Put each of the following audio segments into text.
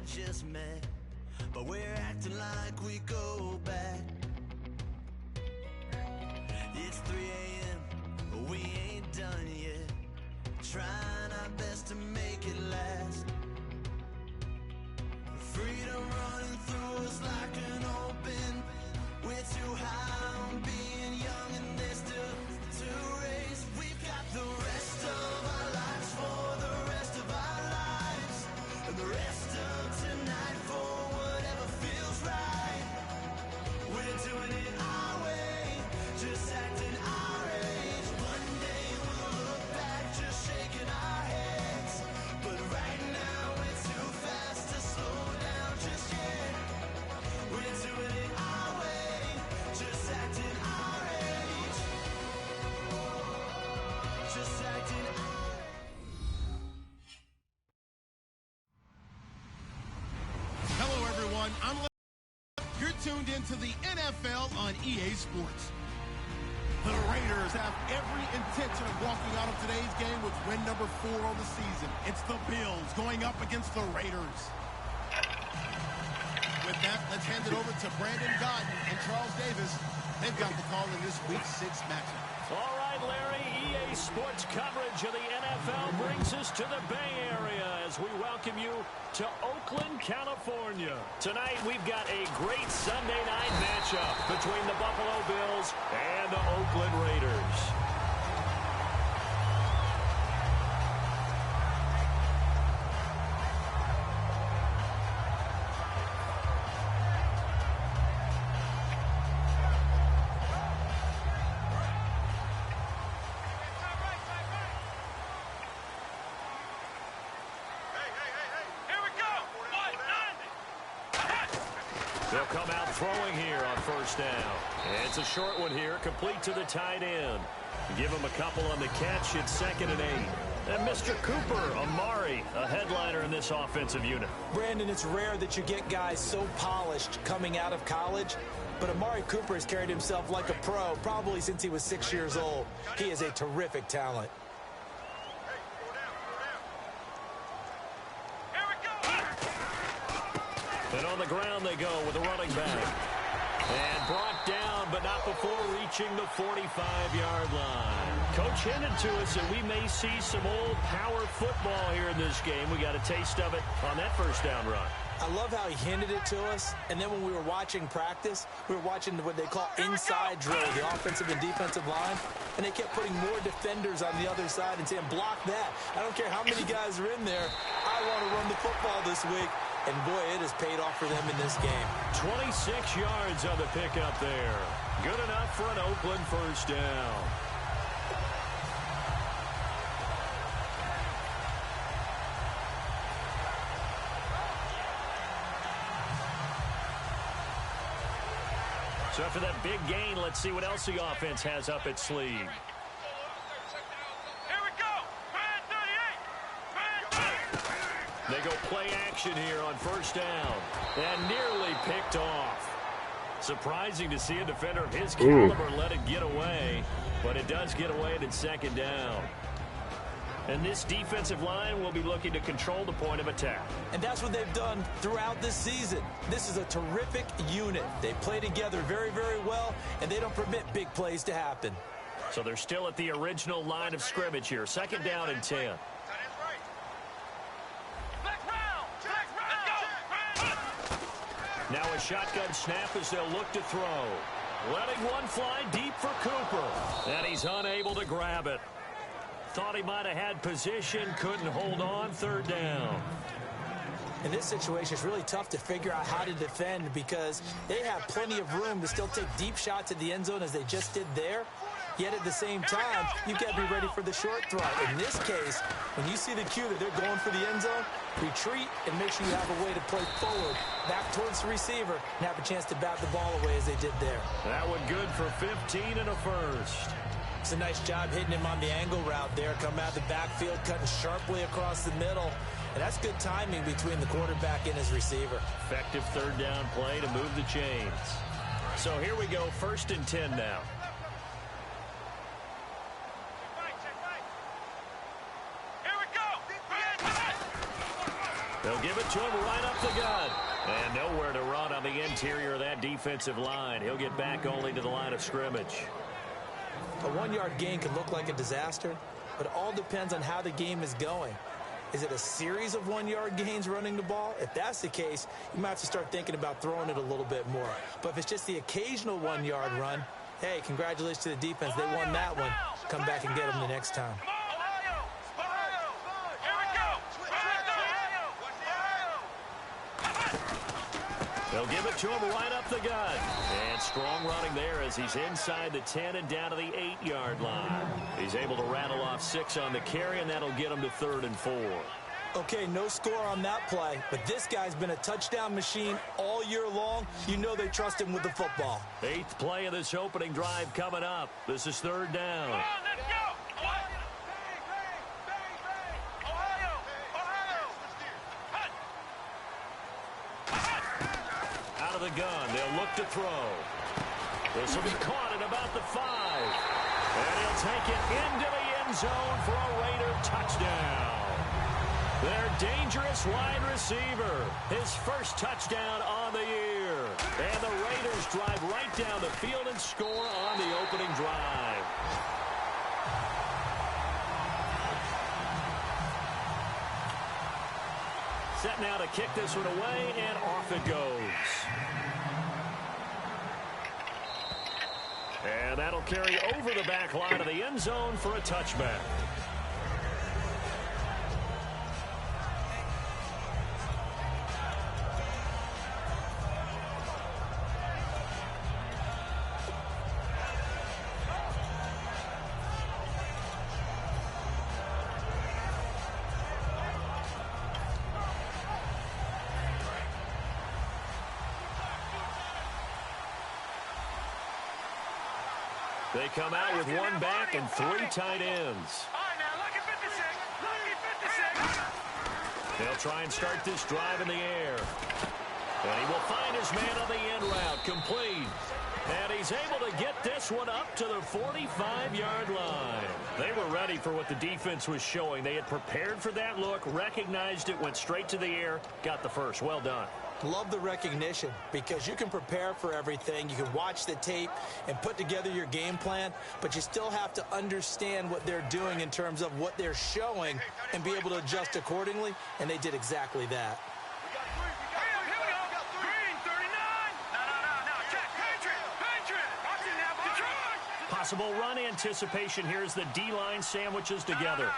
I just met, but we're acting like we go back. It's 3 a.m., but we ain't done yet, trying our best to make it last. Freedom running through us like an open. We're too high on being young, and there's still to race. We've got the rest of our lives for the rest of our lives, and the rest of tonight for whatever feels right. We're doing it our way, just acting our age. One day we'll look back, just shaking our heads, but right now we're too fast to slow down just yet. We're doing it our way, just acting our age, just acting our age. Hello, everyone. You're tuned into the NFL on EA Sports. The Raiders have every intention of walking out of today's game with win number 4 on the season. It's the Bills going up against the Raiders. With that, let's hand it over to Brandon Godden and Charles Davis. They've got the call in this Week 6 matchup. All right, Larry, EA Sports coverage of the NFL brings us to the Bay Area as we welcome you to Oakland, California. Tonight, we've got a great Sunday night matchup between the Buffalo Bills and the Oakland Raiders. They'll come out throwing here on first down. And it's a short one here, complete to the tight end. Give him a couple on the catch. It's 2nd and 8. And Mr. Cooper, Amari, a headliner in this offensive unit. Brandon, it's rare that you get guys so polished coming out of college, but Amari Cooper has carried himself like a pro probably since he was 6 years old. He is a terrific talent. And on the ground they go with a running back. And brought down, but not before reaching the 45-yard line. Coach hinted to us that we may see some old power football here in this game. We got a taste of it on that first down run. I love how he hinted it to us, and then when we were watching practice, we were watching what they call inside drill, the offensive and defensive line, and they kept putting more defenders on the other side and saying, block that. I don't care how many guys are in there. I want to run the football this week. And, boy, it has paid off for them in this game. 26 yards on the pickup there. Good enough for an Oakland first down. So after that big gain, let's see what else the offense has up its sleeve. They go play action here on first down. And nearly picked off. Surprising to see a defender of his caliber let it get away. But it does get away and it's 2nd down. And this defensive line will be looking to control the point of attack. And that's what they've done throughout this season. This is a terrific unit. They play together very, very well, and they don't permit big plays to happen. So they're still at the original line of scrimmage here. 2nd down and 10. Now a shotgun snap as they'll look to throw. Letting one fly deep for Cooper. And he's unable to grab it. Thought he might have had position, couldn't hold on. 3rd down. In this situation, it's really tough to figure out how to defend because they have plenty of room to still take deep shots at the end zone as they just did there. Yet at the same time, you've got to be ready for the short throw. In this case, when you see the cue that they're going for the end zone, retreat and make sure you have a way to play forward, back towards the receiver, and have a chance to bat the ball away as they did there. That one good for 15 and a first. It's a nice job hitting him on the angle route there. Come out the backfield, cutting sharply across the middle. And that's good timing between the quarterback and his receiver. Effective 3rd down play to move the chains. So here we go, 1st and 10 now. They'll give it to him right up the gut. And nowhere to run on the interior of that defensive line. He'll get back only to the line of scrimmage. A 1-yard gain can look like a disaster, but it all depends on how the game is going. Is it a series of 1-yard gains running the ball? If that's the case, you might have to start thinking about throwing it a little bit more. But if it's just the occasional 1-yard run, hey, congratulations to the defense. They won that one. Come back and get them the next time. They'll give it to him right up the gut. And strong running there as he's inside the 10 and down to the 8-yard line. He's able to rattle off 6 on the carry, and that'll get him to 3rd and 4. Okay, no score on that play, but this guy's been a touchdown machine all year long. You know they trust him with the football. 8th play of this opening drive coming up. This is 3rd down. Out of the gun, they'll look to throw. This will be caught at about the 5. And he'll take it into the end zone for a Raider touchdown. Their dangerous wide receiver, his first touchdown on the year. And the Raiders drive right down the field and score on the opening drive. Set now to kick this one away, and off it goes. And that'll carry over the back line of the end zone for a touchback. They come out with 1 back and 3 tight ends. They'll try and start this drive in the air. And he will find his man on the end route, complete. And he's able to get this one up to the 45-yard line. They were ready for what the defense was showing. They had prepared for that look, recognized it, went straight to the air, got the first. Well done. Love the recognition because you can prepare for everything. You can watch the tape and put together your game plan, but you still have to understand what they're doing in terms of what they're showing and be able to adjust accordingly, and they did exactly that. Possible run anticipation here as the D-line sandwiches together.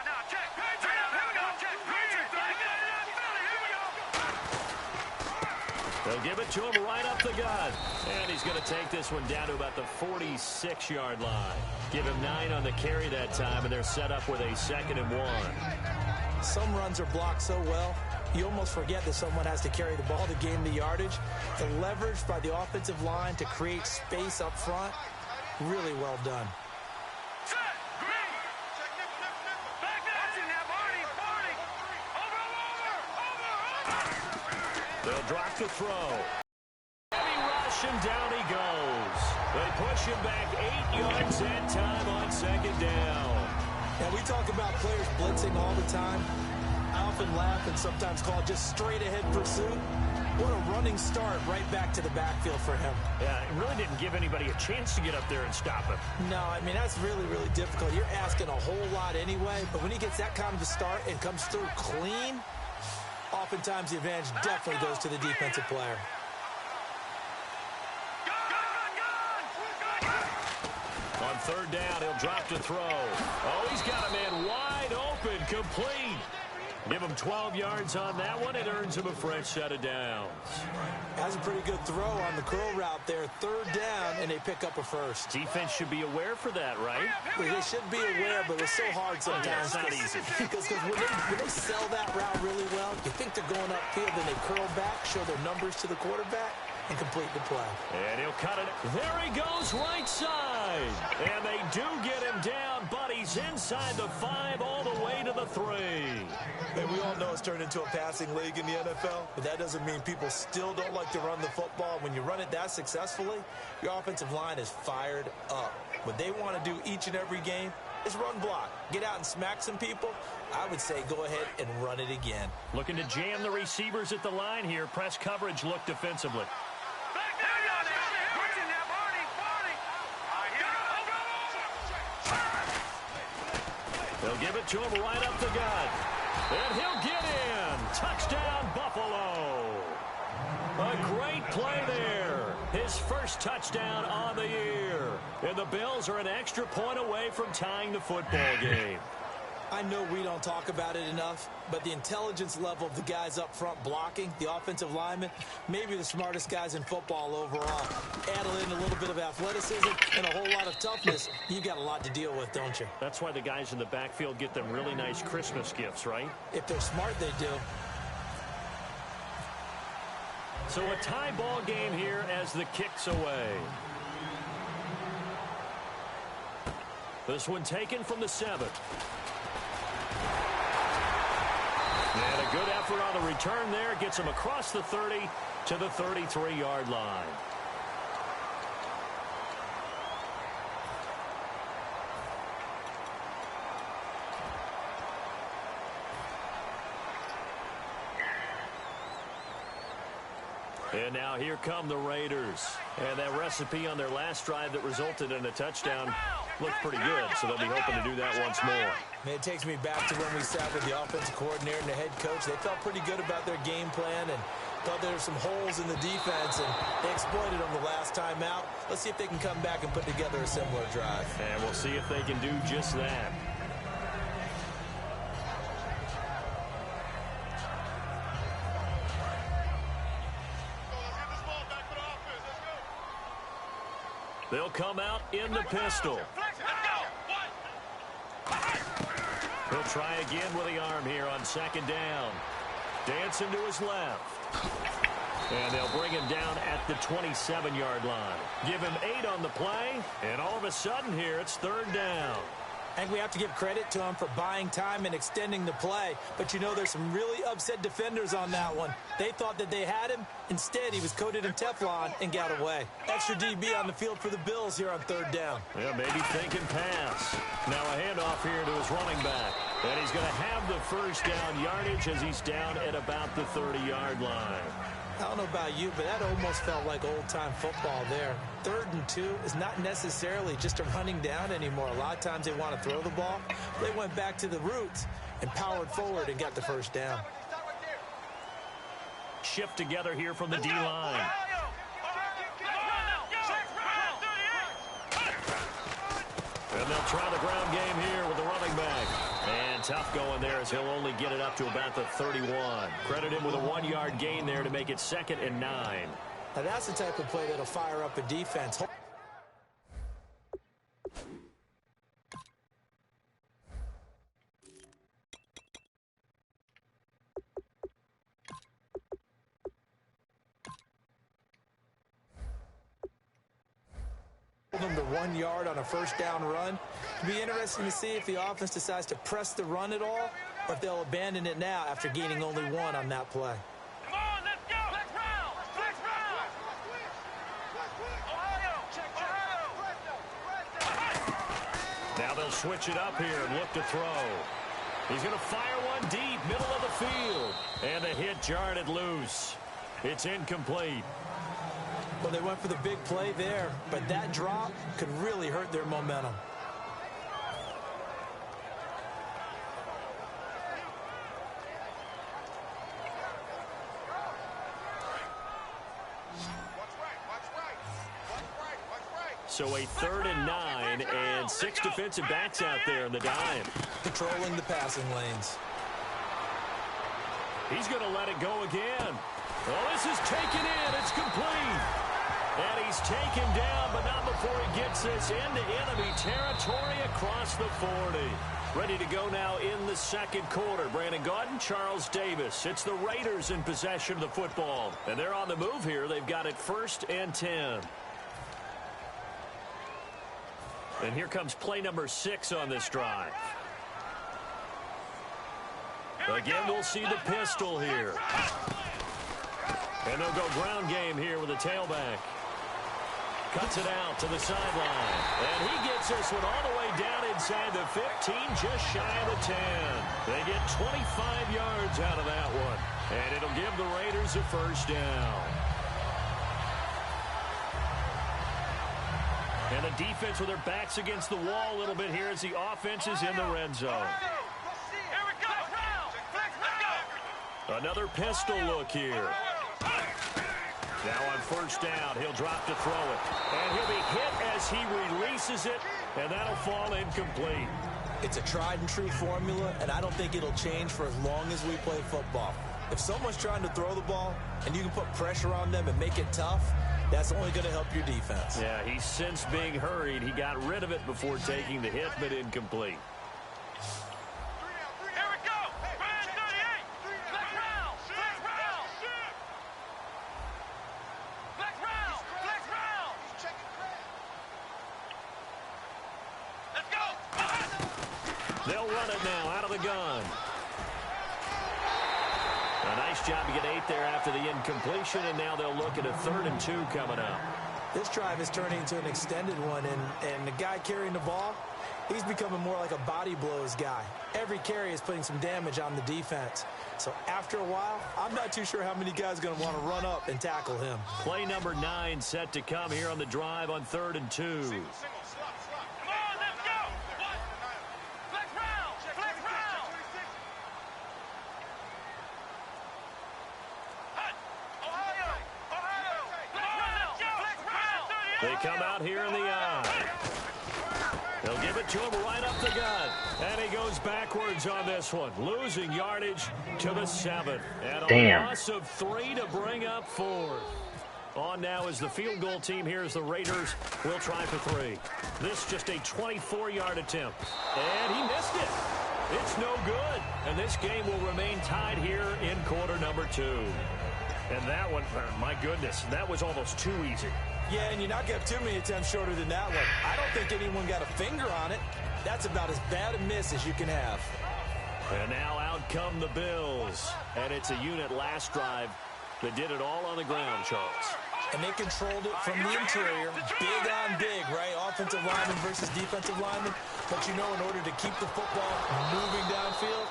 They'll give it to him right up the gut. And he's going to take this one down to about the 46-yard line. Give him 9 on the carry that time, and they're set up with a 2nd and 1. Some runs are blocked so well, you almost forget that someone has to carry the ball to gain the yardage. The leverage by the offensive line to create space up front, really well done. They'll drop the throw. Heavy rush, and down he goes. They push him back 8 yards and time on 2nd down. And we talk about players blitzing all the time. I often laugh and sometimes call it just straight-ahead pursuit. What a running start right back to the backfield for him. Yeah, it really didn't give anybody a chance to get up there and stop him. No, I mean, that's really, really difficult. You're asking a whole lot anyway, but when he gets that kind of a start and comes through clean, oftentimes the advantage definitely goes to the defensive player. On 3rd down, he'll drop to throw. Oh, he's got a man wide open, complete. Give him 12 yards on that one. It earns him a fresh set of downs. That's a pretty good throw on the curl route there. 3rd down, and they pick up a first. Defense should be aware for that, right? Well, they should be aware, but it's so hard sometimes. Yeah, it's not easy. Because when they sell that route really well, you think they're going upfield, then they curl back, show their numbers to the quarterback, and complete the play. And he'll cut it. There he goes, right side. And they do get him down, but he's inside the 5 all the way to the 3. And we all know it's turned into a passing league in the NFL, but that doesn't mean people still don't like to run the football. When you run it that successfully, your offensive line is fired up. What they want to do each and every game is run block. Get out and smack some people. I would say go ahead and run it again. Looking to jam the receivers at the line here. Press coverage look defensively. They'll give it to him right up the gut. And he'll get in. Touchdown, Buffalo. A great play there. His first touchdown on the year. And the Bills are an extra point away from tying the football game. I know we don't talk about it enough, but the intelligence level of the guys up front blocking, the offensive linemen, maybe the smartest guys in football overall. Add in a little bit of athleticism and a whole lot of toughness, you've got a lot to deal with, don't you? That's why the guys in the backfield get them really nice Christmas gifts, right? If they're smart, they do. So a tie ball game here as the kick's away. This one taken from the 7. And a good effort on the return there. Gets him across the 30 to the 33-yard line. And now here come the Raiders. And that recipe on their last drive that resulted in a touchdown looked pretty good, so they'll be hoping to do that once more. Man, it takes me back to when we sat with the offensive coordinator and the head coach. They felt pretty good about their game plan and thought there were some holes in the defense, and they exploited them the last time out. Let's see if they can come back and put together a similar drive. And we'll see if they can do just that. They'll come out in the pistol. He'll try again with the arm here on second down. Dancing to his left. And they'll bring him down at the 27-yard line. Give him 8 on the play, and all of a sudden here it's third down. I think we have to give credit to him for buying time and extending the play. But, you know, there's some really upset defenders on that one. They thought that they had him. Instead, he was coated in Teflon and got away. Extra DB on the field for the Bills here on third down. Yeah, maybe thinking pass. Now a handoff here to his running back. And he's going to have the first down yardage as he's down at about the 30-yard line. I don't know about you, but that almost felt like old-time football there. 3rd and 2 is not necessarily just a running down anymore. A lot of times they want to throw the ball. They went back to the roots and powered forward and got the first down. Shift together here from the D-line. And they'll try the ground game here with the running back. And tough going there as he'll only get it up to about the 31. Credit him with a 1-yard gain there to make it 2nd and 9. Now that's the type of play that'll fire up a defense. Them to 1 yard on a first down run. It'll be interesting to see if the offense decides to press the run at all, or if they'll abandon it now after gaining only 1 on that play. Come on, let's go. Let's round. Let's round. Now they'll switch it up here and look to throw. He's going to fire one deep, middle of the field. And the hit jarred it loose. It's incomplete. Well, they went for the big play there, but that drop could really hurt their momentum. So a 3rd and 9 and 6 defensive backs out there in the dime. Controlling the passing lanes. He's going to let it go again. Well, this is taken in. It's complete. And he's taken down, but not before he gets this into enemy territory across the 40. Ready to go now in the second quarter. Brandon Gaudin, Charles Davis. It's the Raiders in possession of the football. And they're on the move here. They've got it 1st and 10. And here comes play number 6 on this drive. Again, we'll see the pistol here. And they'll go ground game here with a tailback. Cuts it out to the sideline. And he gets this one all the way down inside the 15, just shy of the 10. They get 25 yards out of that one. And it'll give the Raiders a first down. And the defense with their backs against the wall a little bit here as the offense is in the red zone. Here we go. Let's go. Another pistol look here. Now on first down, he'll drop to throw it. And he'll be hit as he releases it, and that'll fall incomplete. It's a tried and true formula, and I don't think it'll change for as long as we play football. If someone's trying to throw the ball and you can put pressure on them and make it tough, that's only going to help your defense. Yeah, he's since being hurried. He got rid of it before taking the hit, but incomplete. Here we go. Brand 38. Flex round. Flex round. Flex round. Flex round. Let's go. They'll run it now out of the gun. A nice job to get 8 there after the incompletion, and now they'll look at a 3rd and 2 coming up. This drive is turning into an extended one, and the guy carrying the ball, he's becoming more like a body blows guy. Every carry is putting some damage on the defense. So after a while, I'm not too sure how many guys are going to want to run up and tackle him. Play number 9 set to come here on the drive on 3rd and 2. Come on, let's go. Flex round. Flex round. Ohio. Flex round. Flex round. They come out here in the eye. They'll give it to him right up the gut. And he goes backwards on this one, losing yardage to the 7. And a loss of 3 to bring up 4th. On now is the field goal team. Here's the Raiders. We'll try for 3. This just a 24-yard attempt. And he missed it. It's no good. And this game will remain tied here in quarter number 2. And that one, my goodness, that was almost too easy. Yeah, and you're not going to have too many attempts shorter than that one. I don't think anyone got a finger on it. That's about as bad a miss as you can have. And now out come the Bills. And it's a unit last drive that did it all on the ground, Charles. And they controlled it from the interior, big on big, right? Offensive lineman versus defensive lineman. But you know, in order to keep the football moving downfield,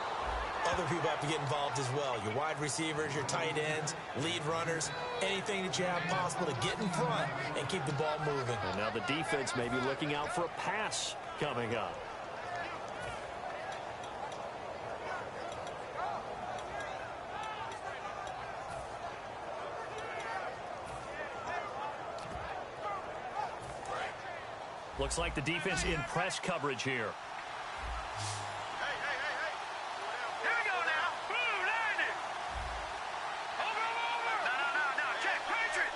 other people have to get involved as well. Your wide receivers, your tight ends, lead runners, anything that you have possible to get in front and keep the ball moving. And now the defense may be looking out for a pass coming up. Looks like the defense in press coverage here. Here we go now. Blue, landing. Over. No. Check. Patriot.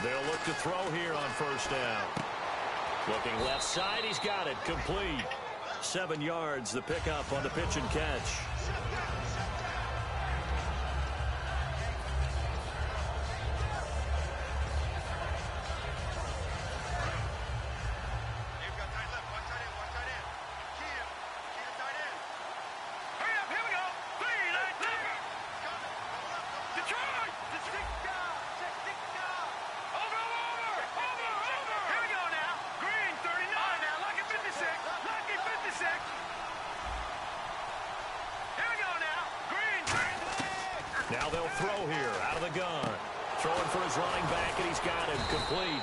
They'll look to throw here on first down. Looking left side. He's got it. Complete. 7 yards. The pickup on the pitch and catch. Now they'll throw here out of the gun. Throwing for his running back, and he's got him complete.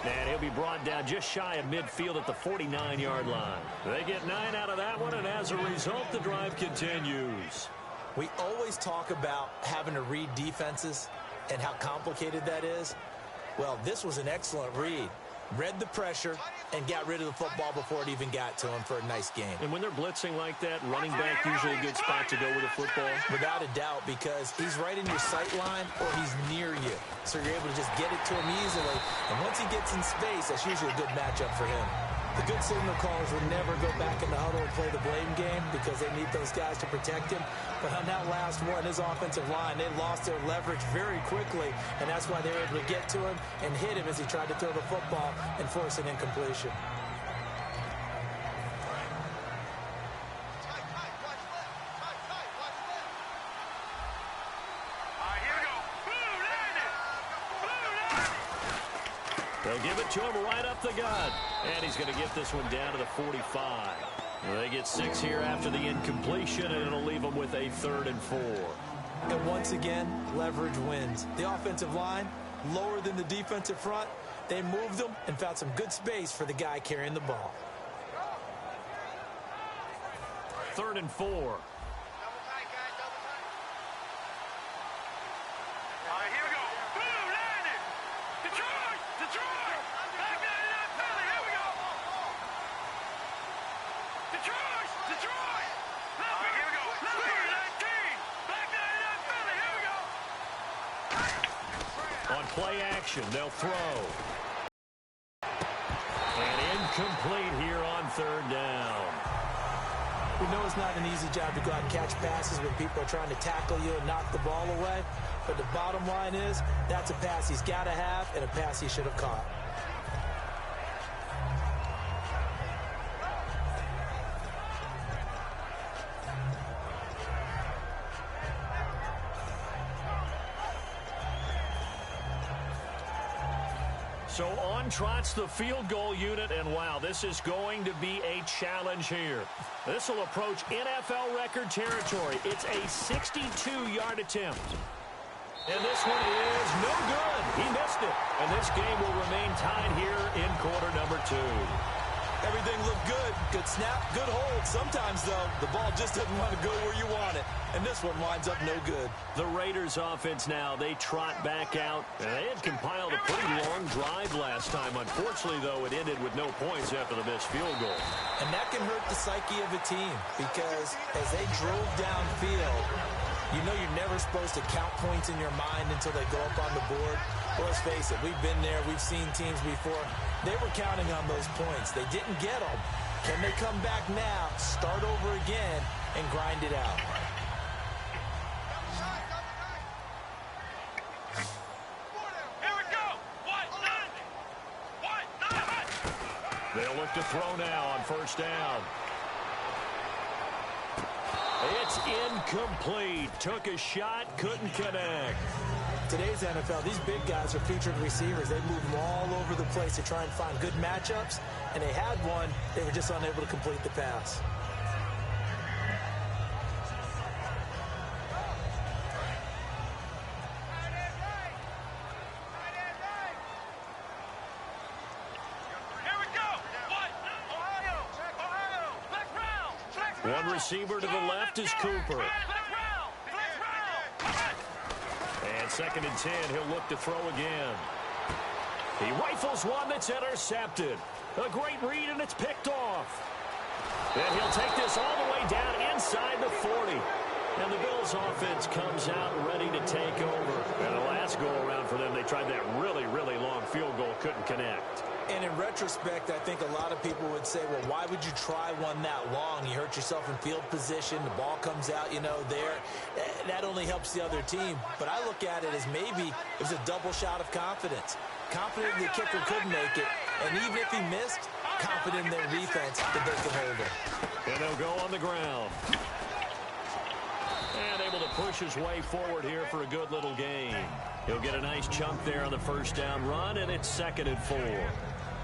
And he'll be brought down just shy of midfield at the 49-yard line. They get 9 out of that one, and as a result, the drive continues. We always talk about having to read defenses and how complicated that is. Well, this was an excellent read. Read the pressure and got rid of the football before it even got to him for a nice game. And when they're blitzing like that, running back usually a good spot to go with the football. Without a doubt, because he's right in your sight line or he's near you. So you're able to just get it to him easily. And once he gets in space, that's usually a good matchup for him. The good signal callers would never go back in the huddle and play the blame game because they need those guys to protect him. But on that last one, his offensive line, they lost their leverage very quickly, and that's why they were able to get to him and hit him as he tried to throw the football and force an incompletion. They'll give it to him right up the gut. And he's going to get this one down to the 45. They get 6 here after the incompletion, and it'll leave them with a 3rd and 4. And once again, leverage wins. The offensive line, lower than the defensive front. They moved them and found some good space for the guy carrying the ball. 3rd and 4. On play action, they'll throw. And incomplete here on 3rd down. We know it's not an easy job to go out and catch passes when people are trying to tackle you and knock the ball away. But the bottom line is, that's a pass he's got to have and a pass he should have caught. So on trots the field goal unit, and wow, this is going to be a challenge here. This will approach NFL record territory. It's a 62-yard attempt. And this one is no good. He missed it. And this game will remain tied here in quarter number 2. Everything looked good. Good snap, good hold. Sometimes, though, the ball just doesn't want to go where you want it. And this one winds up no good. The Raiders offense now, they trot back out. And they had compiled a pretty long drive last time. Unfortunately, though, it ended with no points after the missed field goal. And that can hurt the psyche of a team because as they drove downfield, you know you're never supposed to count points in your mind until they go up on the board. Well, let's face it, we've been there. We've seen teams before. They were counting on those points. They didn't get them. Can they come back now, start over again, and grind it out? Here we go. They'll look to throw now on 1st down. It's incomplete. Took a shot, couldn't connect. Today's NFL, these big guys are featured receivers. They move them all over the place to try and find good matchups, and they had one. They were just unable to complete the pass. One receiver to the left is Cooper. And 2nd and 10, he'll look to throw again. He rifles one that's intercepted. A great read, and it's picked off. And he'll take this all the way down inside the 40. And the Bills' offense comes out ready to take over. And the last go-around for them, they tried that really, really long field goal, couldn't connect. And in retrospect, I think a lot of people would say, well, why would you try one that long? You hurt yourself in field position. The ball comes out, there. That only helps the other team. But I look at it as maybe it was a double shot of confidence. Confident the kicker could make it. And even if he missed, confident in their defense that they could hold it. And they'll go on the ground. And able to push his way forward here for a good little gain. He'll get a nice chunk there on the 1st down run, and it's 2nd and 4.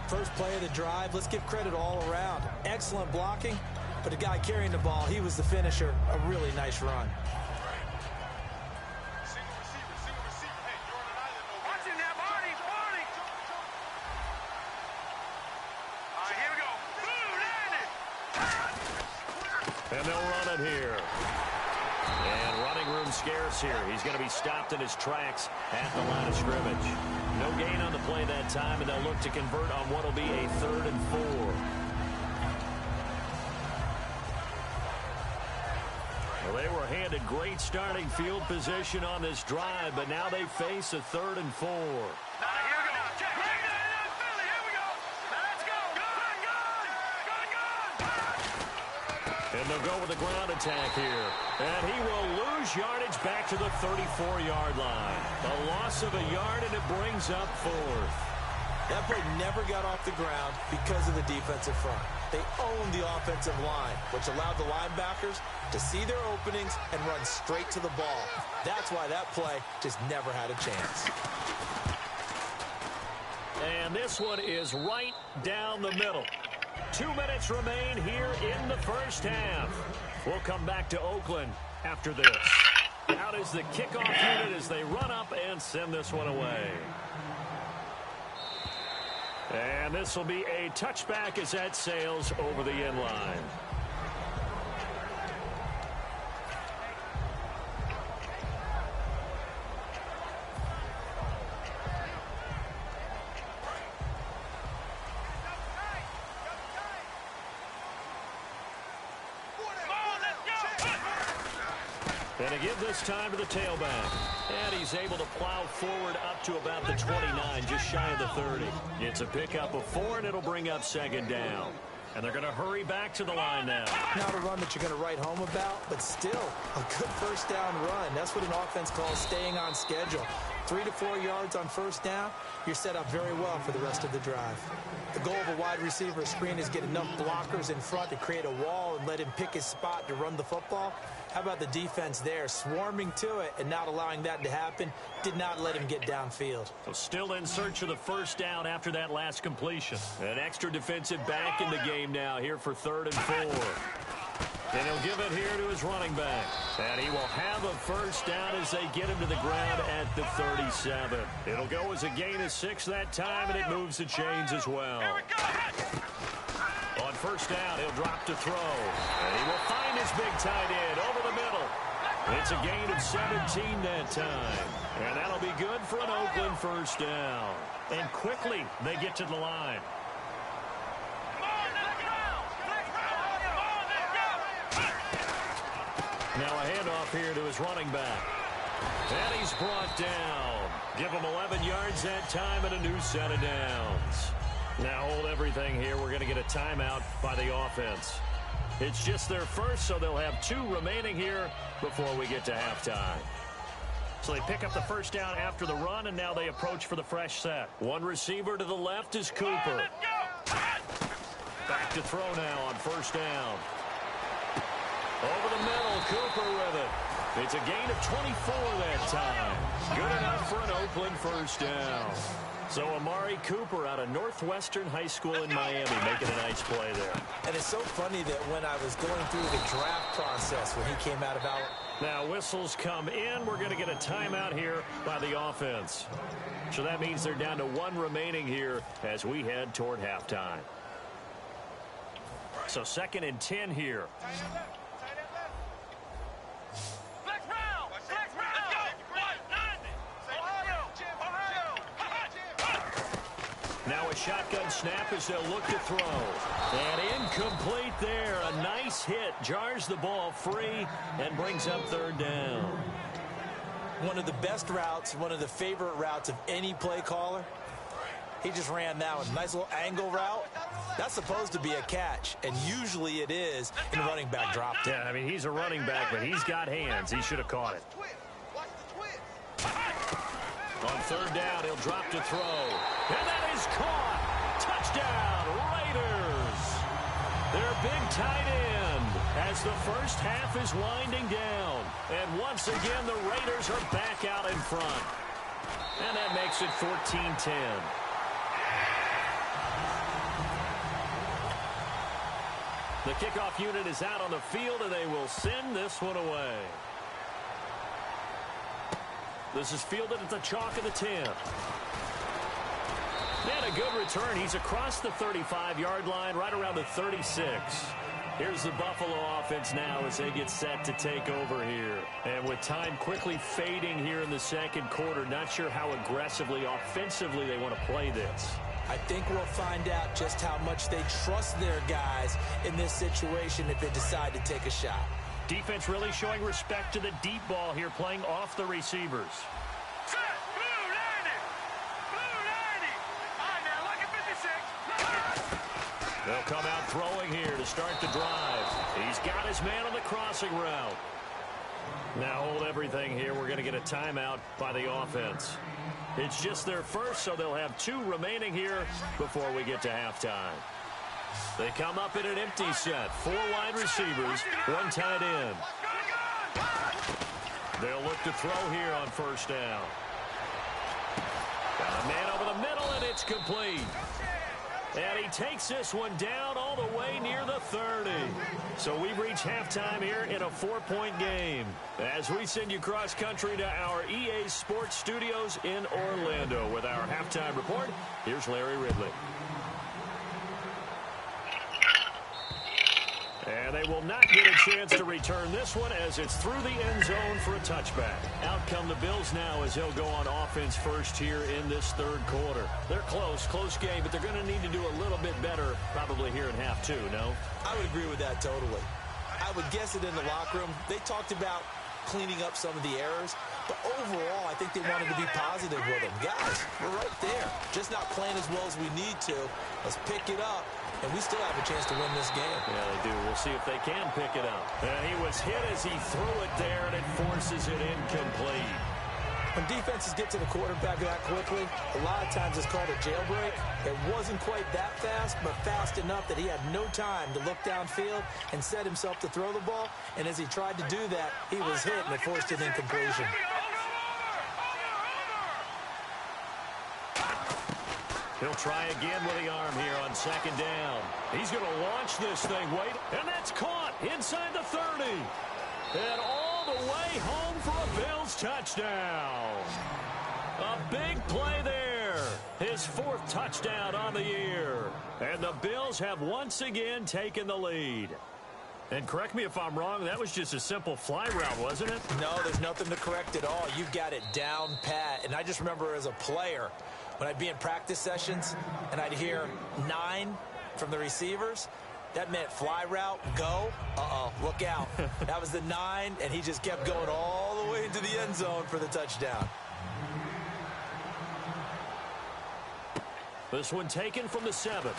First play of the drive, let's give credit all around. Excellent blocking, but the guy carrying the ball, he was the finisher. A really nice run. Watching that body. All right, here we go. Landed. And they'll run it here. And running room scarce here. He's going to be stopped in his tracks at the line of scrimmage. No gain on the play that time, and they'll look to convert on what will be a 3rd and 4. Well, they were handed great starting field position on this drive, but now they face a 3rd and 4. Now, here we go. Check. Philly, here we go. Now, let's go. Gun. And they'll go with a ground attack here. And he will lose yardage back to the 34-yard line. A loss of a yard, and it brings up 4th. That play never got off the ground because of the defensive front. They owned the offensive line, which allowed the linebackers to see their openings and run straight to the ball. That's why that play just never had a chance. And this one is right down the middle. 2 minutes remain here in the first half. We'll come back to Oakland after this. Out is the kickoff unit as they run up and send this one away. And this will be a touchback as that sails over the end line. And to give this time to the tailback. And he's able to plow forward up to about the 29, just shy of the 30. It's a pickup of 4, and it'll bring up second down. And they're going to hurry back to the line now. Not a run that you're going to write home about, but still a good first down run. That's what an offense calls staying on schedule. 3 to 4 yards on first down, you're set up very well for the rest of the drive. The goal of a wide receiver screen is get enough blockers in front to create a wall and let him pick his spot to run the football. How about the defense there, swarming to it and not allowing that to happen? Did not let him get downfield. So still in search of the first down after that last completion. An extra defensive back in the game now here for 3rd and 4. And he'll give it here to his running back. And he will have a first down as they get him to the ground at the 37. It'll go as a gain of 6 that time, and it moves the chains as well. On first down, he'll drop to throw. And he will find his big tight end over the middle. It's a gain of 17 that time. And that'll be good for an Oakland first down. And quickly, they get to the line. Now a handoff here to his running back. And he's brought down. Give him 11 yards that time and a new set of downs. Now hold everything here. We're going to get a timeout by the offense. It's just their first, so they'll have 2 remaining here before we get to halftime. So they pick up the first down after the run, and now they approach for the fresh set. One receiver to the left is Cooper. Back to throw now on first down. Over the middle, Cooper with it. It's a gain of 24 that time. Good enough for an Oakland first down. So Amari Cooper out of Northwestern High School in Miami making a nice play there. And it's so funny that when I was going through the draft process when he came out of our... Now whistles come in. We're going to get a timeout here by the offense. So that means they're down to 1 remaining here as we head toward halftime. So 2nd and 10 here. Now a shotgun snap as they'll look to throw. And incomplete there. A nice hit. Jars the ball free and brings up 3rd down. One of the best routes, one of the favorite routes of any play caller. He just ran that one. Nice little angle route. That's supposed to be a catch, and usually it is, and the running back dropped it. Yeah, I mean, he's a running back, but he's got hands. He should have caught it. On 3rd down, he'll drop to throw. And that is caught. Touchdown, Raiders. Their big tight end as the first half is winding down. And once again, the Raiders are back out in front. And that makes it 14-10. The kickoff unit is out on the field, and they will send this one away. This is fielded at the chalk of the 10. And a good return. He's across the 35-yard line, right around the 36. Here's the Buffalo offense now as they get set to take over here. And with time quickly fading here in the 2nd quarter, not sure how aggressively, offensively they want to play this. I think we'll find out just how much they trust their guys in this situation if they decide to take a shot. Defense really showing respect to the deep ball here, playing off the receivers. Set, blue 90. Blue 90. All right, now look at 56. They'll come out throwing here to start the drive. He's got his man on the crossing route. Now hold everything here. We're going to get a timeout by the offense. It's just their first, so they'll have 2 remaining here before we get to halftime. They come up in an empty set. 4 wide receivers, 1 tight end. They'll look to throw here on first down. Got a man over the middle, and it's complete. And he takes this one down all the way near the 30. So we've reached halftime here in a 4-point game. As we send you cross-country to our EA Sports Studios in Orlando with our halftime report, here's Larry Ridley. And they will not get a chance to return this one as it's through the end zone for a touchback. Out come the Bills now as they'll go on offense first here in this third quarter. They're close game, but they're going to need to do a little bit better probably here in half two, no? I would agree with that totally. I would guess it in the locker room. They talked about cleaning up some of the errors, but overall, I think they wanted to be positive with them. Guys, we're right there. Just not playing as well as we need to. Let's pick it up. And we still have a chance to win this game. Yeah, they do. We'll see if they can pick it up. And he was hit as he threw it there, and it forces it incomplete. When defenses get to the quarterback that quickly, a lot of times it's called a jailbreak. It wasn't quite that fast, but fast enough that he had no time to look downfield and set himself to throw the ball. And as he tried to do that, he was hit, and it forced an incompletion. He'll try again with the arm here on second down. He's going to launch this thing. Wait, and that's caught inside the 30. And all the way home for a Bills touchdown. A big play there. His fourth touchdown on the year. And the Bills have once again taken the lead. And correct me if I'm wrong, that was just a simple fly route, wasn't it? No, there's nothing to correct at all. You've got it down pat. And I just remember as a player, when I'd be in practice sessions and I'd hear 9 from the receivers, that meant fly route, go, look out. That was the 9, and he just kept going all the way into the end zone for the touchdown. This one taken from the 7.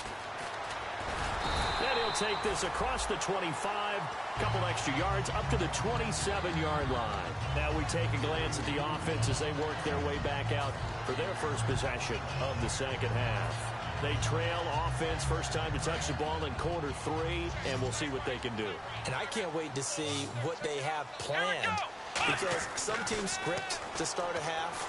And he'll take this across the 25, couple extra yards, up to the 27-yard line. Now we take a glance at the offense as they work their way back out for their first possession of the second half. They trail offense, first time to touch the ball in quarter 3, and we'll see what they can do. And I can't wait to see what they have planned, because some teams script to start a half.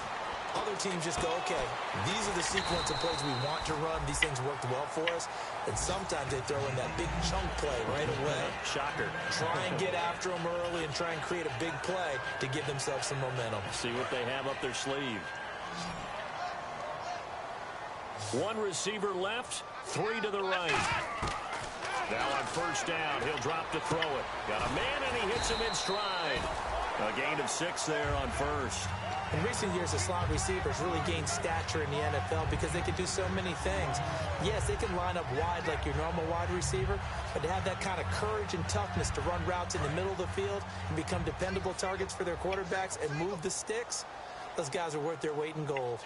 Other teams just go, okay, these are the sequence of plays we want to run. These things worked well for us. And sometimes they throw in that big chunk play right away. Shocker. Try and get after them early and try and create a big play to give themselves some momentum. See what they have up their sleeve. One receiver left, 3 to the right. Now on first down, he'll drop to throw it. Got a man, and he hits him in stride. A gain of 6 there on first. In recent years, the slot receivers really gained stature in the NFL because they can do so many things. Yes, they can line up wide like your normal wide receiver, but to have that kind of courage and toughness to run routes in the middle of the field and become dependable targets for their quarterbacks and move the sticks, those guys are worth their weight in gold.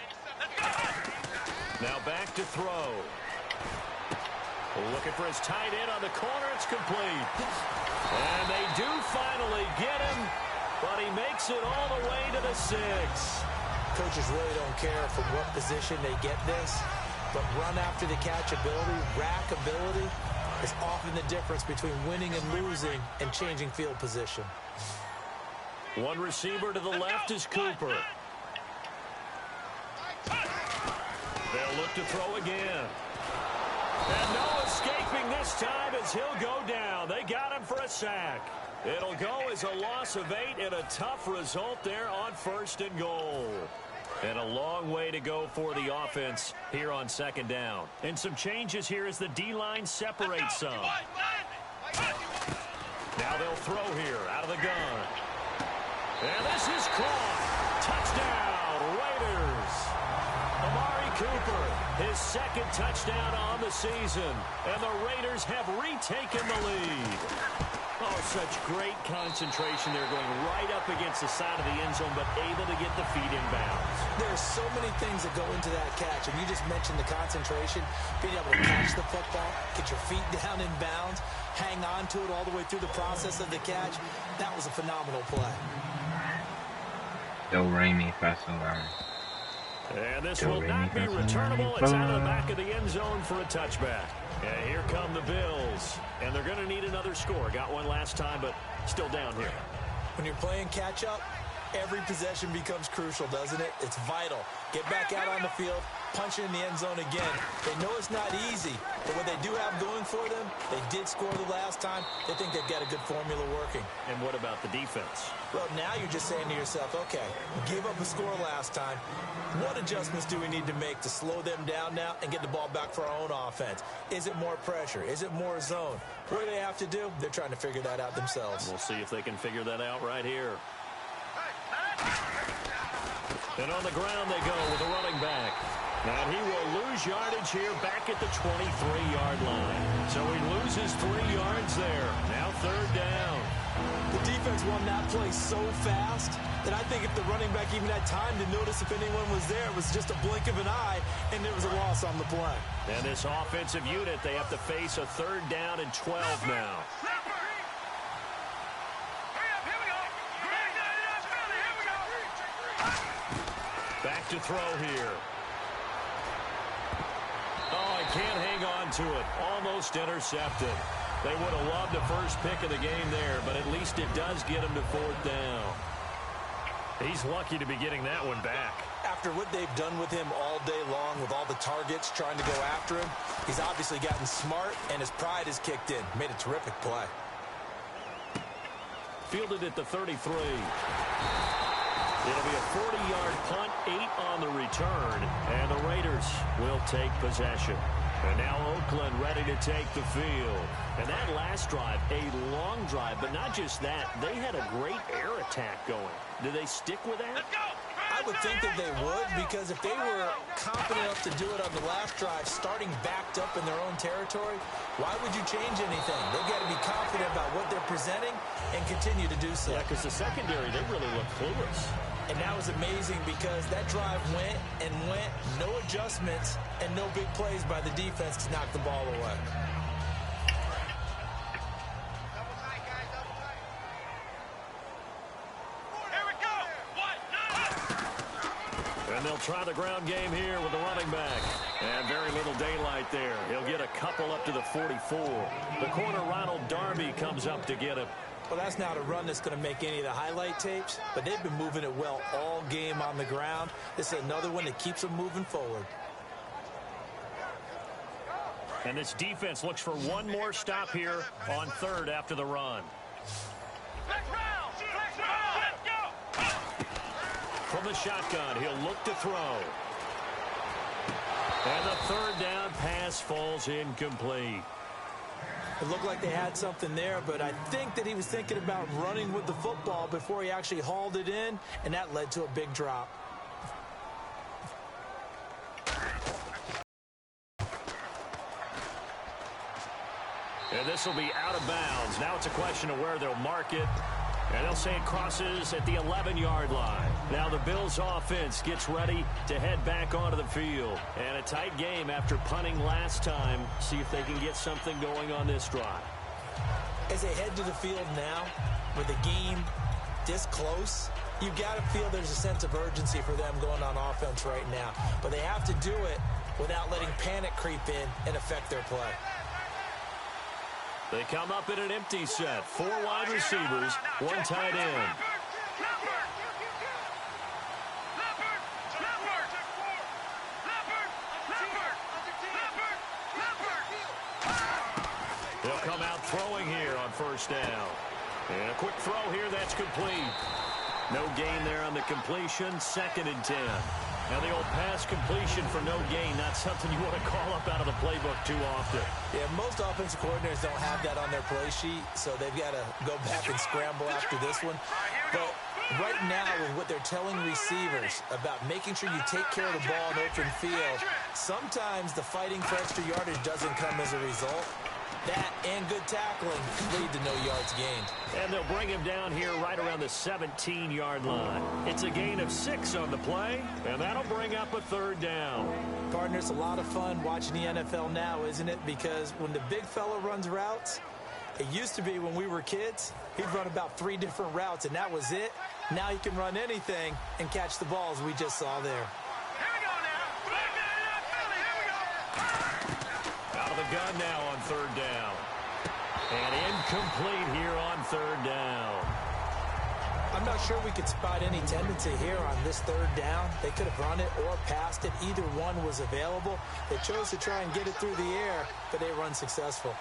Now back to throw. Looking for his tight end on the corner. It's complete. And they do finally get him. But he makes it all the way to the 6. Coaches really don't care from what position they get this, but run after the catch ability, rack ability, is often the difference between winning and losing and changing field position. One receiver to the left is Cooper. They'll look to throw again. And no escaping this time as he'll go down. They got him for a sack. It'll go as a loss of 8 and a tough result there on first and goal. And a long way to go for the offense here on second down. And some changes here as the D-line separates some. Now they'll throw here out of the gun. And this is caught. Touchdown, Raiders. Amari Cooper, his second touchdown on the season. And the Raiders have retaken the lead. Oh, such great concentration there, going right up against the side of the end zone, but able to get the feet in bounds. There's so many things that go into that catch, and you just mentioned the concentration, being able to catch the football, get your feet down in bounds, hang on to it all the way through the process of the catch. That was a phenomenal play. Yo, Raimi, paso line. And this will not be returnable. It's out of the back of the end zone for a touchback. And here come the Bills. And they're going to need another score. Got one last time, but still down here. When you're playing catch-up, Every possession becomes crucial, doesn't it? It's vital. Get back out on the field, punch it in the end zone again. They know it's not easy, but what they do have going for them, they did score the last time. They think they've got a good formula working. And what about the defense? Well, now you're just saying to yourself, okay, give up a score last time. What adjustments do we need to make to slow them down now and get the ball back for our own offense? Is it more pressure? Is it more zone? What do they have to do? They're trying to figure that out themselves. We'll see if they can figure that out right here. And on the ground they go with a running back. And he will lose yardage here back at the 23-yard line. So he loses 3 yards there. Now third down. The defense won that play so fast that I think if the running back even had time to notice if anyone was there, it was just a blink of an eye, and there was a loss on the play. And this offensive unit, they have to face a third down and 12 now. Back to throw here. Oh, he can't hang on to it. Almost intercepted. They would have loved the first pick of the game there, but at least it does get him to fourth down. He's lucky to be getting that one back. After what they've done with him all day long with all the targets trying to go after him, he's obviously gotten smart, and his pride has kicked in. Made a terrific play. Fielded at the 33. It'll be a 40-yard punt, 8 on the return, and the Raiders will take possession. And now Oakland ready to take the field. And that last drive, a long drive, but not just that. They had a great air attack going. Do they stick with that? I would think that they would, because if they were confident enough to do it on the last drive, starting backed up in their own territory, why would you change anything? They've got to be confident about what they're presenting and continue to do so. Yeah, because the secondary, they really look clueless. And that was amazing because that drive went and went, no adjustments, and no big plays by the defense to knock the ball away. And they'll try the ground game here with the running back. And very little daylight there. He'll get a couple up to the 44. The corner, Ronald Darby, comes up to get him. Well, that's not a run that's going to make any of the highlight tapes, but they've been moving it well all game on the ground. This is another one that keeps them moving forward. And this defense looks for one more stop here on third after the run. From the shotgun, he'll look to throw. And the third down pass falls incomplete. It looked like they had something there, but I think that he was thinking about running with the football before he actually hauled it in, and that led to a big drop. And this will be out of bounds. Now it's a question of where they'll mark it. And they'll say it crosses at the 11-yard line. Now the Bills offense gets ready to head back onto the field. And a tight game after punting last time. See if they can get something going on this drive. As they head to the field now, with the game this close, you've got to feel there's a sense of urgency for them going on offense right now. But they have to do it without letting panic creep in and affect their play. They come up in an empty set. 4 wide receivers, 1 tight end. They'll come out throwing here on first down. And a quick throw here, that's complete. No gain there on the completion, 2nd and 10. Now the old pass completion for no gain, not something you want to call up out of the playbook too often. Yeah, most offensive coordinators don't have that on their play sheet, so they've got to go back and scramble after this one. But right now, with what they're telling receivers about making sure you take care of the ball in open field, sometimes the fighting for extra yardage doesn't come as a result. That and good tackling lead to no yards gained. And they'll bring him down here right around the 17-yard line. It's a gain of 6 on the play, and that'll bring up a third down. Partner, it's a lot of fun watching the NFL now, isn't it? Because when the big fella runs routes, it used to be when we were kids, he'd run about 3 different routes, and that was it. Now he can run anything and catch the ball, as we just saw there. The gun now on third down. And incomplete here on third down. I'm not sure we could spot any tendency here on this third down. They could have run it or passed it. Either one was available. They chose to try and get it through the air, but they were unsuccessful.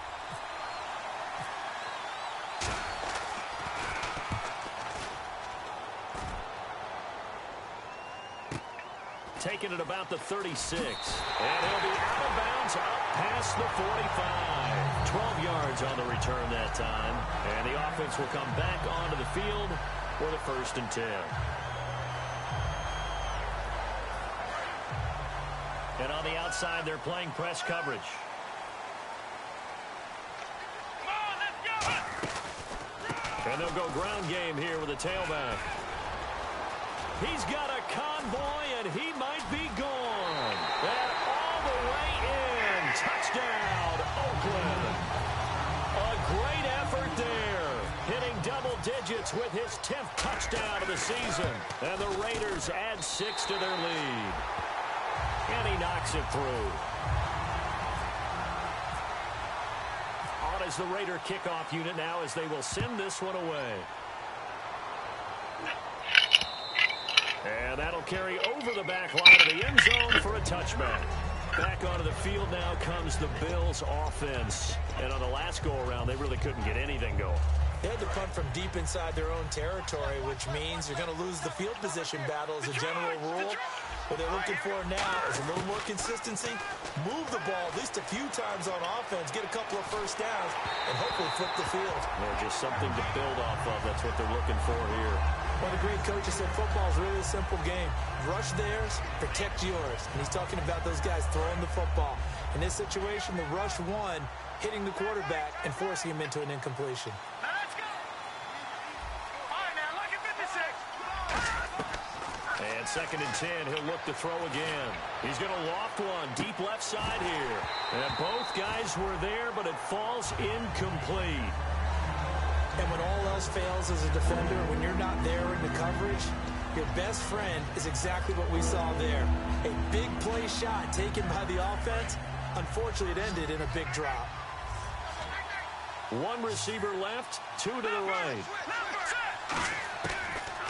Taking it about the 36. And he'll be out of bounds up past the 45. 12 yards on the return that time. And the offense will come back onto the field for the 1st and 10. And on the outside, they're playing press coverage. Come on, let's go! And they'll go ground game here with a tailback. He's got a convoy, and he might be gone. And all the way in. Touchdown, Oakland. A great effort there. Hitting double digits with his 10th touchdown of the season. And the Raiders add 6 to their lead. And he knocks it through. On is the Raider kickoff unit now as they will send this one away. And that'll carry over the back line of the end zone for a touchback. Back onto the field now comes the Bills offense. And on the last go-around, they really couldn't get anything going. They had to punt from deep inside their own territory, which means you're going to lose the field position battle as a general rule. What they're looking for now is a little more consistency, move the ball at least a few times on offense, get a couple of first downs, and hopefully flip the field. Just something to build off of. That's what they're looking for here. One of the great coaches said football is really a simple game. Rush theirs, protect yours. And he's talking about those guys throwing the football. In this situation, the rush won, hitting the quarterback and forcing him into an incompletion. Now let's go! All right, now look at 56. And 2nd and 10, he'll look to throw again. He's going to loft one deep left side here. And both guys were there, but it falls incomplete. And when all else fails as a defender, when you're not there in the coverage, your best friend is exactly what we saw there. A big play shot taken by the offense. Unfortunately, it ended in a big drop. One receiver left, 2 to the right.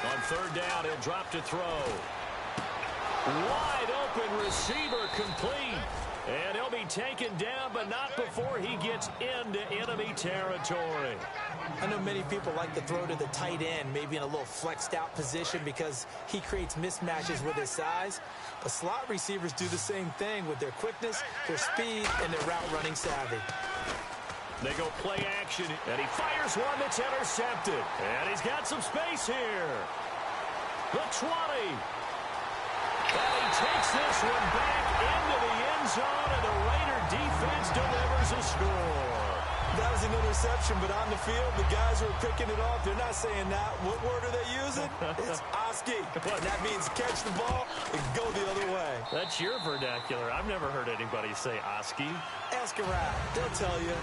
On 3rd down, he'll drop to throw. Wide open receiver complete. And he'll be taken down, but not before he gets into enemy territory. I know many people like to throw to the tight end, maybe in a little flexed out position because he creates mismatches with his size. But slot receivers do the same thing with their quickness, their speed, and their route running savvy. They go play action, and he fires one that's intercepted. And he's got some space here. The 20. And he takes this one back into the end zone, and the Raider defense delivers a score. That was an interception, but on the field, the guys who are picking it off, they're not saying that. What word are they using? It's Oski. That means catch the ball and go the other way. That's your vernacular. I've never heard anybody say Oski. Ask around. They'll tell you.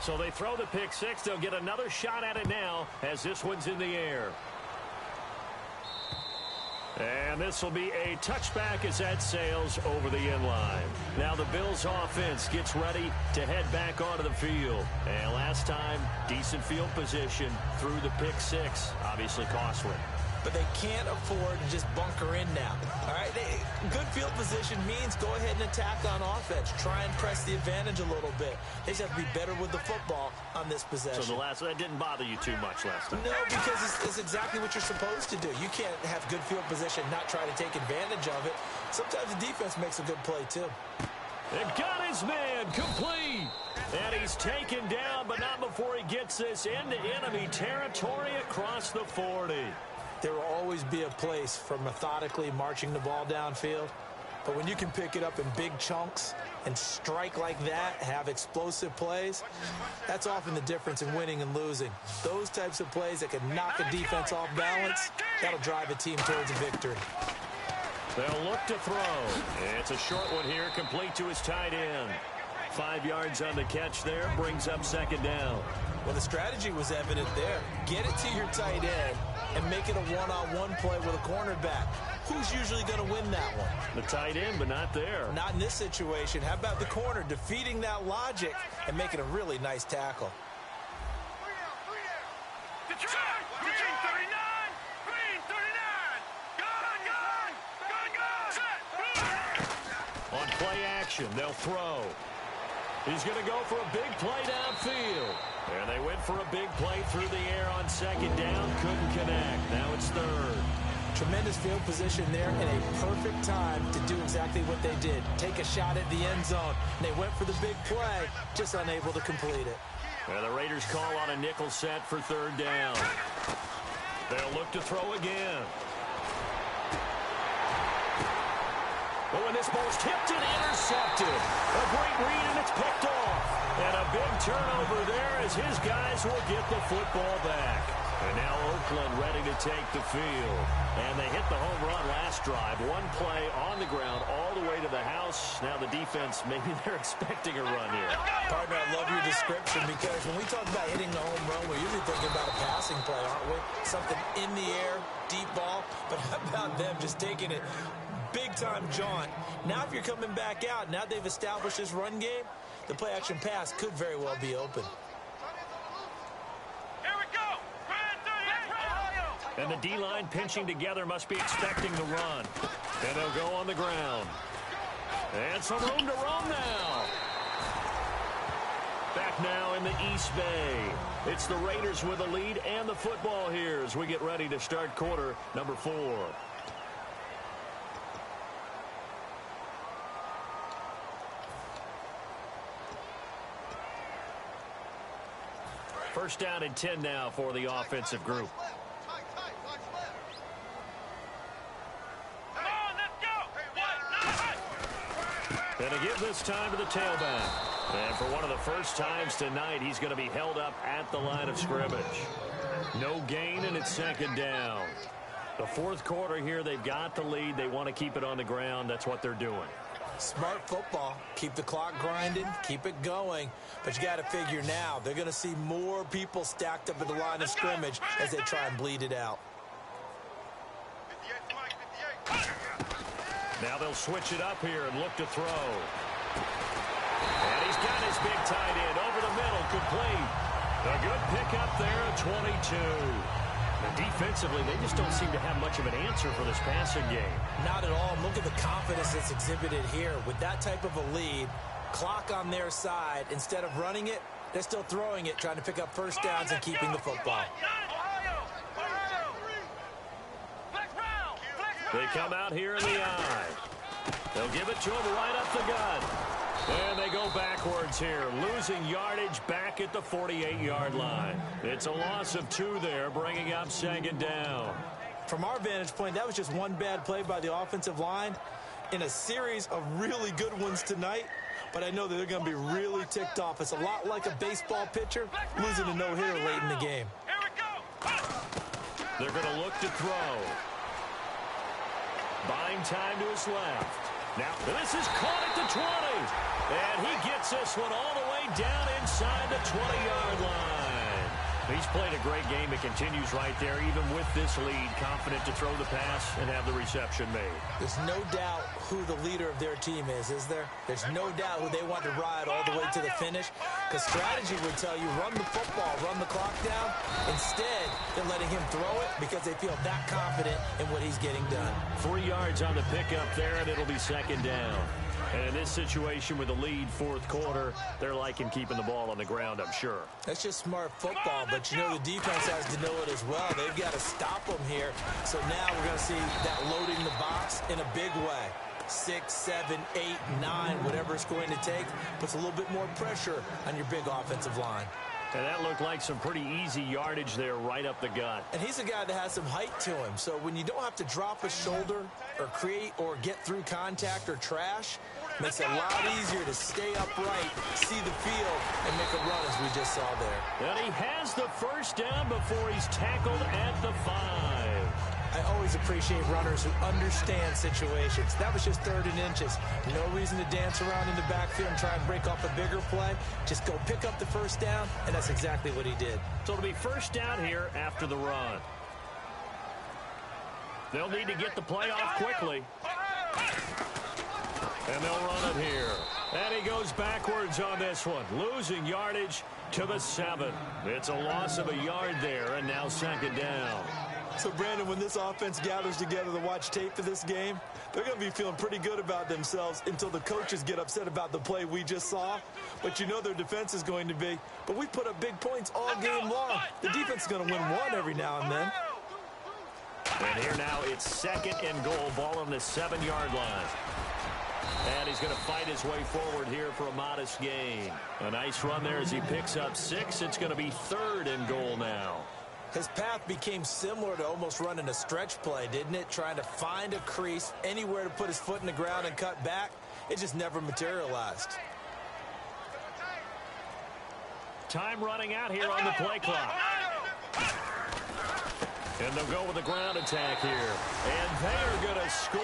So they throw the pick six. They'll get another shot at it now as this one's in the air. And this will be a touchback as that sails over the end line. Now the Bills offense gets ready to head back onto the field. And last time, decent field position through the pick six. Obviously costly. But they can't afford to just bunker in now. All right, good field position means go ahead and attack on offense. Try and press the advantage a little bit. They just have to be better with the football on this possession. So that didn't bother you too much last time? No, because it's exactly what you're supposed to do. You can't have good field position, not try to take advantage of it. Sometimes the defense makes a good play, too. And got his man complete. And he's taken down, but not before he gets this into enemy territory across the 40. There will always be a place for methodically marching the ball downfield. But when you can pick it up in big chunks and strike like that, have explosive plays, that's often the difference in winning and losing. Those types of plays that can knock a defense off balance, that'll drive a team towards a victory. They'll look to throw. It's a short one here, complete to his tight end. 5 yards on the catch there, brings up second down. Well, the strategy was evident there. Get it to your tight end and make it a one-on-one play with a cornerback. Who's usually going to win that one? The tight end, but not there. Not in this situation. How about the corner defeating that logic and making a really nice tackle? Detroit! Green 39! Green 39! Gun! Set! On play action, they'll throw. He's going to go for a big play downfield. And they went for a big play through the air on second down. Couldn't connect. Now it's third. Tremendous field position there and a perfect time to do exactly what they did. Take a shot at the end zone. And they went for the big play, just unable to complete it. And the Raiders call on a nickel set for third down. They'll look to throw again. Oh, and this ball's tipped and intercepted. A great read, and it's picked off. And a big turnover there as his guys will get the football back. And now Oakland ready to take the field. And they hit the home run last drive. One play on the ground all the way to the house. Now the defense, maybe they're expecting a run here. Partner, I love your description because when we talk about hitting the home run, we're usually thinking about a passing play, aren't we? Something in the air, deep ball. But how about them just taking it big-time jaunt? Now if you're coming back out, now they've established this run game, the play-action pass could very well be open. Here we go! And the D-line pinching together must be expecting the run. And they'll go on the ground. And some room to roam now. Back now in the East Bay. It's the Raiders with the lead and the football here as we get ready to start quarter number 4. First down and 10 now for the offensive group. Come on, let's go! And a give this time to the tailback. And for one of the first times tonight, he's going to be held up at the line of scrimmage. No gain, and it's second down. The fourth quarter here, they've got the lead. They want to keep it on the ground. That's what they're doing. Smart football. Keep the clock grinding. Keep it going. But you got to figure now, they're going to see more people stacked up at the line of scrimmage as they try and bleed it out. Now they'll switch it up here and look to throw. And he's got his big tight end over the middle, complete. A good pickup there at 22. And defensively, they just don't seem to have much of an answer for this passing game. Not at all. Look at the confidence that's exhibited here. With that type of a lead, clock on their side, instead of running it, they're still throwing it, trying to pick up first downs and keeping the football. They come out here in the eye. They'll give it to him right up the gut. And they go backwards here, losing yardage back at the 48-yard line. It's a loss of 2 there, bringing up second down. From our vantage point, that was just one bad play by the offensive line in a series of really good ones tonight. But I know that they're going to be really ticked off. It's a lot like a baseball pitcher losing a no-hitter late in the game. They're going to look to throw. Buying time to his left. Now, this is caught at the 20. And he gets this one all the way down inside the 20-yard line. He's played a great game. It continues right there, even with this lead, confident to throw the pass and have the reception made. There's no doubt who the leader of their team is there? There's no doubt who they want to ride all the way to the finish. Because strategy would tell you, run the football, run the clock down. Instead, they're letting him throw it because they feel that confident in what he's getting done. 3 yards on the pickup there, and it'll be second down. And in this situation with the lead, fourth quarter, they're liking keeping the ball on the ground, I'm sure. That's just smart football, but you know the defense has to know it as well. They've got to stop them here. So now we're going to see that loading the box in a big way. 6, 7, 8, 9, whatever it's going to take, puts a little bit more pressure on your big offensive line. And that looked like some pretty easy yardage there right up the gut. And he's a guy that has some height to him. So when you don't have to drop a shoulder or create or get through contact or trash, makes it a lot easier to stay upright, see the field, and make a run as we just saw there. And he has the first down before he's tackled at the 5. I always appreciate runners who understand situations. That was just 3rd and inches. No reason to dance around in the backfield and try and break off a bigger play. Just go pick up the first down, and that's exactly what he did. So it'll be first down here after the run. They'll need to get the play off quickly. And they'll run it here. And he goes backwards on this one, losing yardage to the 7. It's a loss of a yard there, and now second down. So, Brandon, when this offense gathers together to watch tape for this game, they're going to be feeling pretty good about themselves until the coaches get upset about the play we just saw. But you know their defense is going to be. But we put up big points all game long. The defense is going to win one every now and then. And here now it's second and goal, ball on the 7-yard line. And he's going to fight his way forward here for a modest gain. A nice run there as he picks up 6. It's going to be third and goal now. His path became similar to almost running a stretch play, didn't it? Trying to find a crease, anywhere to put his foot in the ground and cut back. It just never materialized. Time running out here on the play clock. And they'll go with a ground attack here. And they are going to score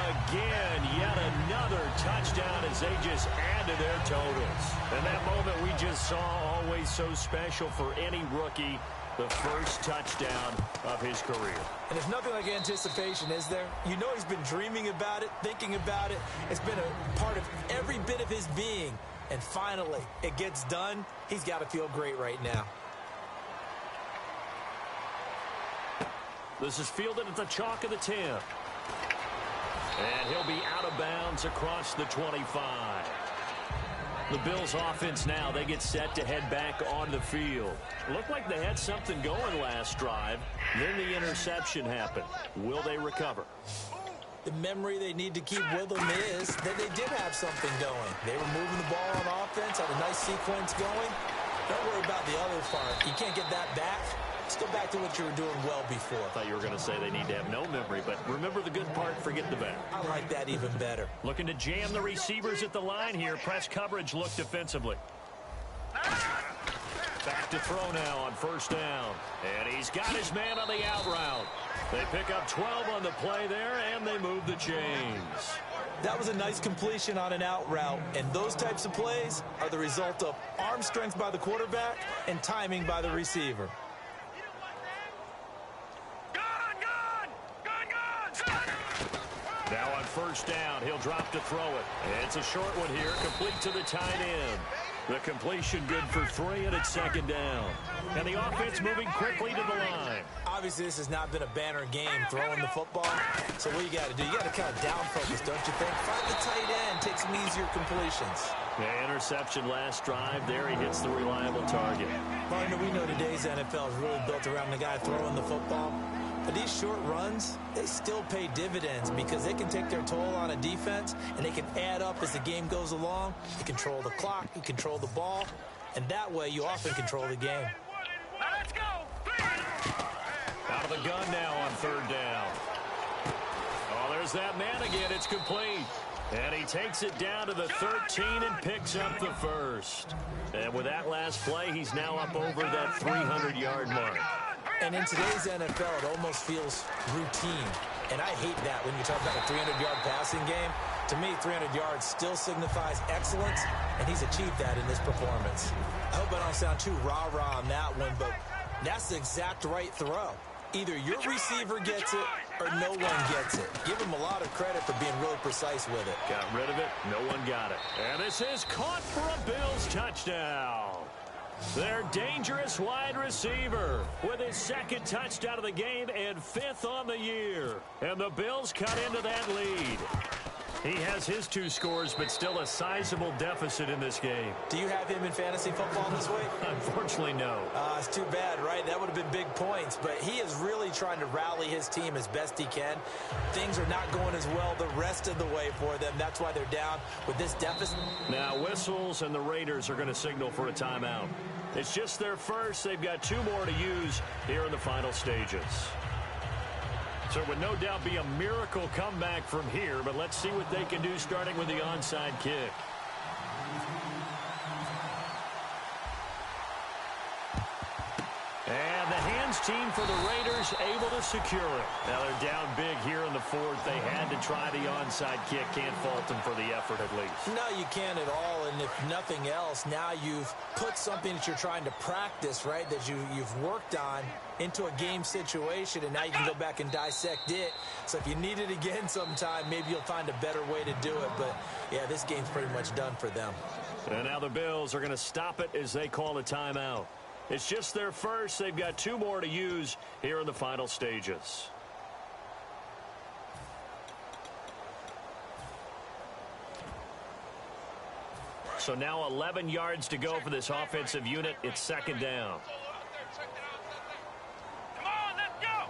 again. Yet another touchdown as they just add to their totals. And that moment we just saw, always so special for any rookie. The first touchdown of his career. And there's nothing like anticipation, is there? You know he's been dreaming about it, thinking about it. It's been a part of every bit of his being. And finally, it gets done. He's got to feel great right now. This is fielded at the chalk of the 10. And he'll be out of bounds across the 25. The Bills offense now, they get set to head back on the field. Looked like they had something going last drive. Then the interception happened. Will they recover? The memory they need to keep with them is that they did have something going. They were moving the ball on offense, had a nice sequence going. Don't worry about the other part. You can't get that back. Let's go back to what you were doing well before. I thought you were going to say they need to have no memory, but remember the good part, forget the bad. I like that even better. Looking to jam the receivers at the line here. Press coverage look defensively. Back to throw now on first down. And he's got his man on the out route. They pick up 12 on the play there, and they move the chains. That was a nice completion on an out route, and those types of plays are the result of arm strength by the quarterback and timing by the receiver. Now on first down, he'll drop to throw it. It's a short one here, complete to the tight end. The completion good for 3, and it's second down. And the offense moving quickly to the line. Obviously, this has not been a banner game throwing the football. So what you got to do, you got to kind of down focus, don't you think? Find the tight end, take some easier completions. Yeah, interception last drive. There he hits the reliable target. Partner, we know today's NFL is really built around the guy throwing the football. But these short runs, they still pay dividends because they can take their toll on a defense and they can add up as the game goes along. You control the clock, you control the ball, and that way you often control the game. Let's go. Out of the gun now on third down. Oh, there's that man again. It's complete. And he takes it down to the 13 and picks up the first. And with that last play, he's now up over that 300-yard mark. And in today's NFL, it almost feels routine. And I hate that when you talk about a 300-yard passing game. To me, 300 yards still signifies excellence, and he's achieved that in this performance. I hope I don't sound too rah-rah on that one, but that's the exact right throw. Either your receiver gets it or no one gets it. Give him a lot of credit for being really precise with it. Got rid of it. No one got it. And this is caught for a Bills touchdown. Their dangerous wide receiver with his second touchdown of the game and 5th on the year. And the Bills cut into that lead. He has his 2 scores, but still a sizable deficit in this game. Do you have him in fantasy football this week? Unfortunately, no. It's too bad, right? That would have been big points, but he is really trying to rally his team as best he can. Things are not going as well the rest of the way for them. That's why they're down with this deficit. Now, whistles and the Raiders are going to signal for a timeout. It's just their first. They've got 2 more to use here in the final stages. So it would no doubt be a miracle comeback from here, but let's see what they can do starting with the onside kick. And the hands team for the Raiders able to secure it. Now they're down big here in the 4th. They had to to try the onside kick. Can't fault them for the effort at least. No, you can't at all. And if nothing else, now you've put something that you're trying to practice, right, that you've worked on into a game situation, and now you can go back and dissect it. So if you need it again sometime, maybe you'll find a better way to do it. But, yeah, this game's pretty much done for them. And now the Bills are going to stop it as they call a timeout. It's just their first. They've got 2 more to use here in the final stages. So now 11 yards to go for this offensive unit. It's second down. Come on, let's go.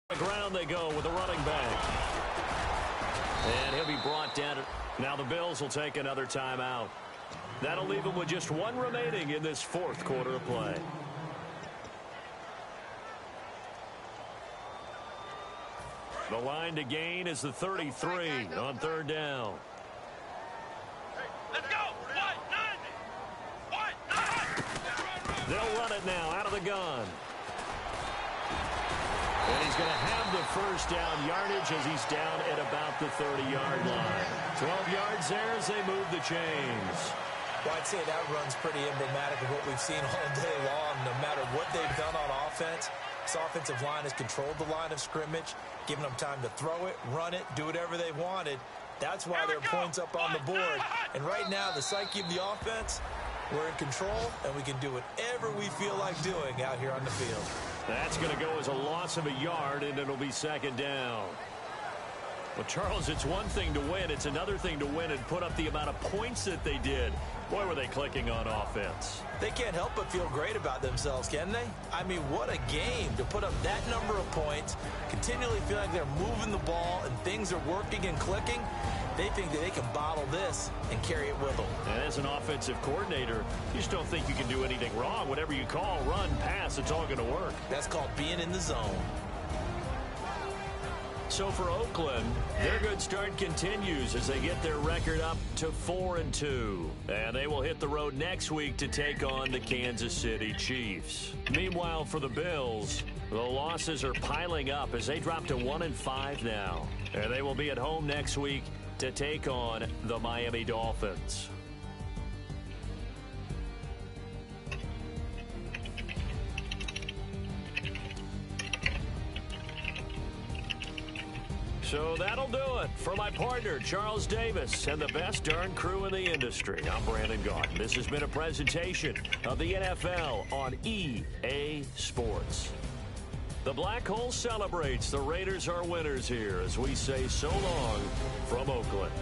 The ground they go with the running back. And he'll be brought down. Now the Bills will take another timeout. That'll leave them with just 1 remaining in this 4th quarter of play. The line to gain is the 33 on 3rd down. Let's go. They'll run it now out of the gun. And he's going to have the first down yardage as he's down at about the 30-yard line. 12 yards there as they move the chains. Well, I'd say that run's pretty emblematic of what we've seen all day long. No matter what they've done on offense, this offensive line has controlled the line of scrimmage, giving them time to throw it, run it, do whatever they wanted. That's why there are points up on the board. And right now, the psyche of the offense, we're in control, and we can do whatever we feel like doing out here on the field. That's going to go as a loss of a yard, and it'll be second down. Well, Charles, it's one thing to win. It's another thing to win and put up the amount of points that they did. Boy, were they clicking on offense. They can't help but feel great about themselves, can they? I mean, what a game to put up that number of points, continually feel like they're moving the ball and things are working and clicking. They think that they can bottle this and carry it with them. And as an offensive coordinator, you just don't think you can do anything wrong. Whatever you call, run, pass, it's all going to work. That's called being in the zone. So for Oakland, their good start continues as they get their record up to 4-2. And they will hit the road next week to take on the Kansas City Chiefs. Meanwhile, for the Bills, the losses are piling up as they drop to 1-5 now. And they will be at home next week to take on the Miami Dolphins. So that'll do it for my partner, Charles Davis, and the best darn crew in the industry. I'm Brandon Garden. This has been a presentation of the NFL on EA Sports. The Black Hole celebrates. The Raiders are winners here as we say so long from Oakland.